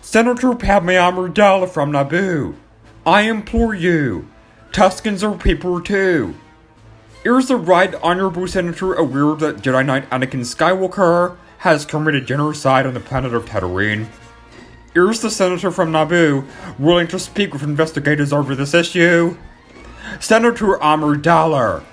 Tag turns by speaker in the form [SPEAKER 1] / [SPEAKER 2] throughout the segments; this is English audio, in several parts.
[SPEAKER 1] Senator Padme Amidala from Naboo, I implore you, Tuskens are people too. Is the Right Honorable Senator aware that Jedi Knight Anakin Skywalker has committed genocide on the planet of Tatooine? Is the Senator from Naboo willing to speak with investigators over this issue? Senator Amidala,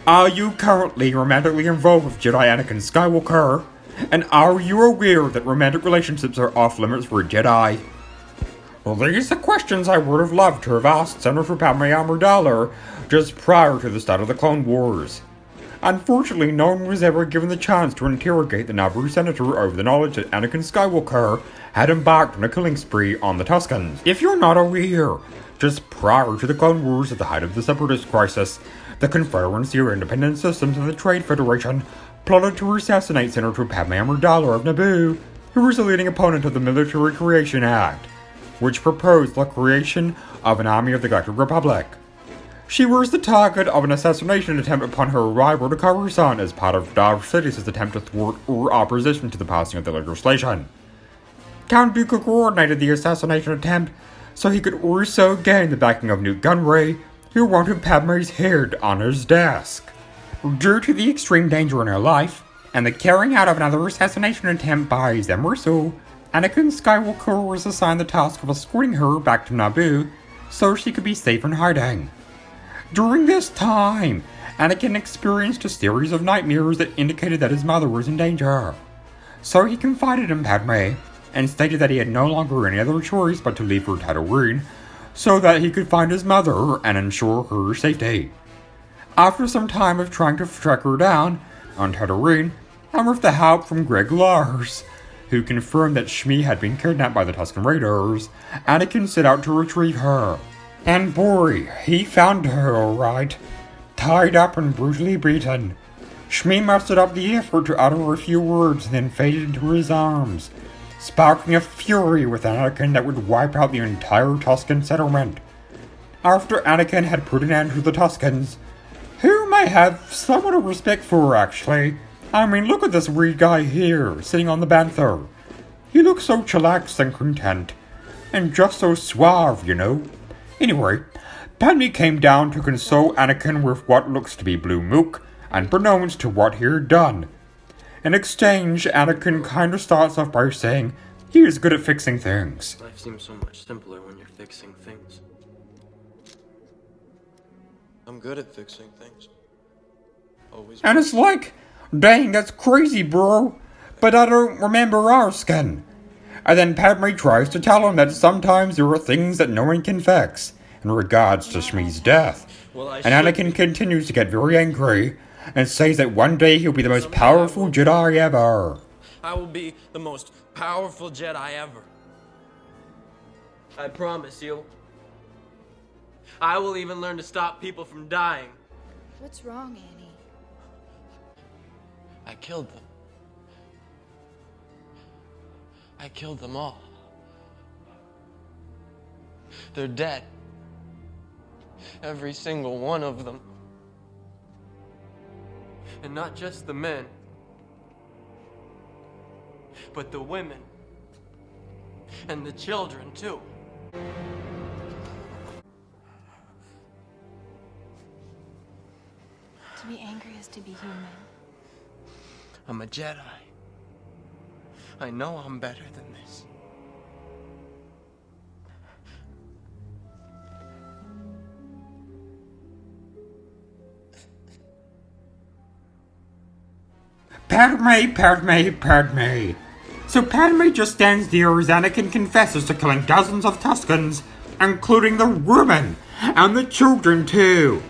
[SPEAKER 1] are you currently romantically involved with Jedi Anakin Skywalker? And are you aware that romantic relationships are off limits for a Jedi? Well, these are questions I would have loved to have asked Senator Padme Amidala just prior to the start of the Clone Wars. Unfortunately, no one was ever given the chance to interrogate the Naboo senator over the knowledge that Anakin Skywalker had embarked on a killing spree on the Tuskens. If you're not aware, just prior to the Clone Wars at the height of the Separatist crisis, the Confederacy or Independent Systems and the Trade Federation plotted to assassinate Senator Padme Amidala of Naboo, who was a leading opponent of the Military Creation Act, which proposed the creation of an army of the Galactic Republic. She was the target of an assassination attempt upon her arrival to Coruscant as part of Darth Sidious's attempt to thwart or opposition to the passing of the legislation. Count Dooku coordinated the assassination attempt so he could also gain the backing of Newt Gunray, who wanted Padme's head on his desk. Due to the extreme danger in her life, and the carrying out of another assassination attempt by Zemrusu, Anakin Skywalker was assigned the task of escorting her back to Naboo so she could be safe in hiding. During this time, Anakin experienced a series of nightmares that indicated that his mother was in danger. So he confided in Padme, and stated that he had no longer any other choice but to leave for Tatooine, so that he could find his mother and ensure her safety. After some time of trying to track her down on Tatooine, and with the help from Greg Lars, who confirmed that Shmi had been kidnapped by the Tusken Raiders, Anakin set out to retrieve her. And boy, he found her alright, tied up and brutally beaten. Shmi mustered up the effort to utter a few words and then faded into his arms, sparking a fury with Anakin that would wipe out the entire Tusken settlement. After Anakin had put an end to the Tuskens, whom I have somewhat of respect for, actually. I mean, look at this wee guy here, sitting on the bantha. He looks so chillaxed and content, and just so suave, you know. Anyway, Padme came down to console Anakin with what looks to be blue mook, unbeknownst to what he had done. In exchange, Anakin kinda starts off by saying he is good at fixing things.
[SPEAKER 2] Life seems so much simpler when you're fixing things. I'm good at fixing things. Always.
[SPEAKER 1] And it's like, dang, that's crazy, bro, but I don't remember asking. And then Padme tries to tell him that sometimes there are things that no one can fix, in regards to Shmi's death. And Anakin continues to get very angry, and says that one day he'll be the most powerful Jedi ever.
[SPEAKER 2] I will be the most powerful Jedi ever. I promise you. I will even learn to stop people from dying.
[SPEAKER 3] What's wrong, Annie?
[SPEAKER 2] I killed them. I killed them all. They're dead. Every single one of them. And not just the men, but the women. And the children, too.
[SPEAKER 3] To be angry is to be human.
[SPEAKER 2] I'm a Jedi. I know I'm better than this.
[SPEAKER 1] Padme. So Padme just stands there as Anakin confesses to killing dozens of Tuskens, including the women, and the children too.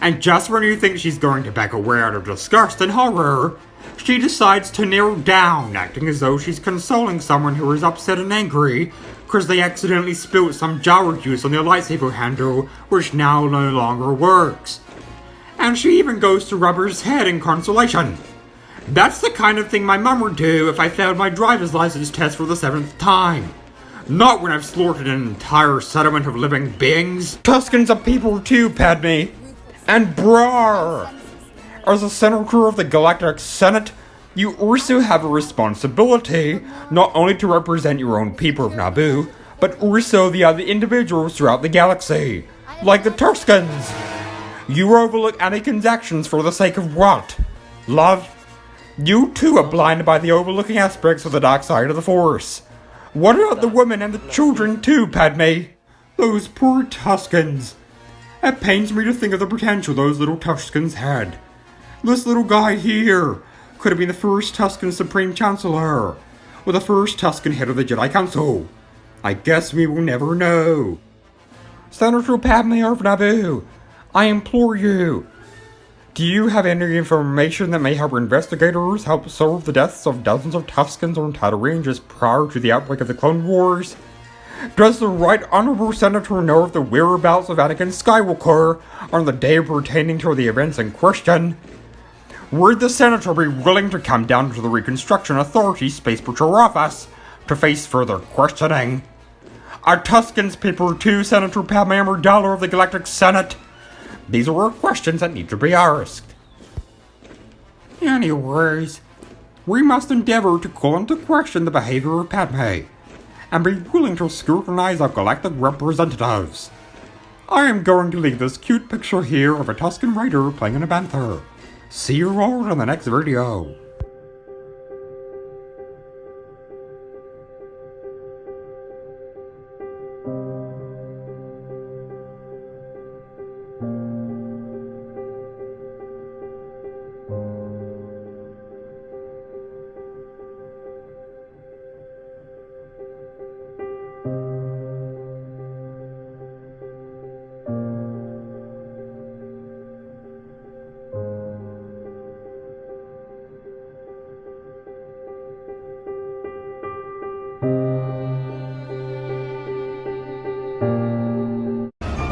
[SPEAKER 1] And just when you think she's going to back away out of disgust and horror, she decides to kneel down, acting as though she's consoling someone who is upset and angry because they accidentally spilled some Jawa juice on their lightsaber handle, which now no longer works. And she even goes to rub his head in consolation. That's the kind of thing my mum would do if I failed my driver's license test for the 7th time. Not when I've slaughtered an entire settlement of living beings. Tuskens are people too, Padme. And brr! As a senator of the Galactic Senate, You also have a responsibility not only to represent your own people of Naboo, but also the other individuals throughout the galaxy, like the Tuskens. You overlook Anakin's actions for the sake of what? Love? You too are blinded by the overlooking aspects of the dark side of the Force. What about the women and the children too, Padme? Those poor Tuskens. It pains me to think of the potential those little Tuskens had. This little guy here could have been the first Tusken Supreme Chancellor, or the first Tusken head of the Jedi Council. I guess we will never know. Senator Padme of Naboo, I implore you. Do you have any information that may help investigators help solve the deaths of dozens of Tuskens on Tatooine just prior to the outbreak of the Clone Wars? Does the Right Honorable Senator know of the whereabouts of Anakin Skywalker on the day pertaining to the events in question? Would the Senator be willing to come down to the Reconstruction Authority Space Patrol office to face further questioning? Are Tuskens people too, Senator Padme Amidala of the Galactic Senate? These are our questions that need to be asked. Anyways, we must endeavor to call into question the behavior of Padme, and be willing to scrutinize our galactic representatives. I am going to leave this cute picture here of a Tusken Raider playing in a bantha. See you all in the next video.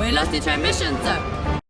[SPEAKER 4] We lost the transmission, sir.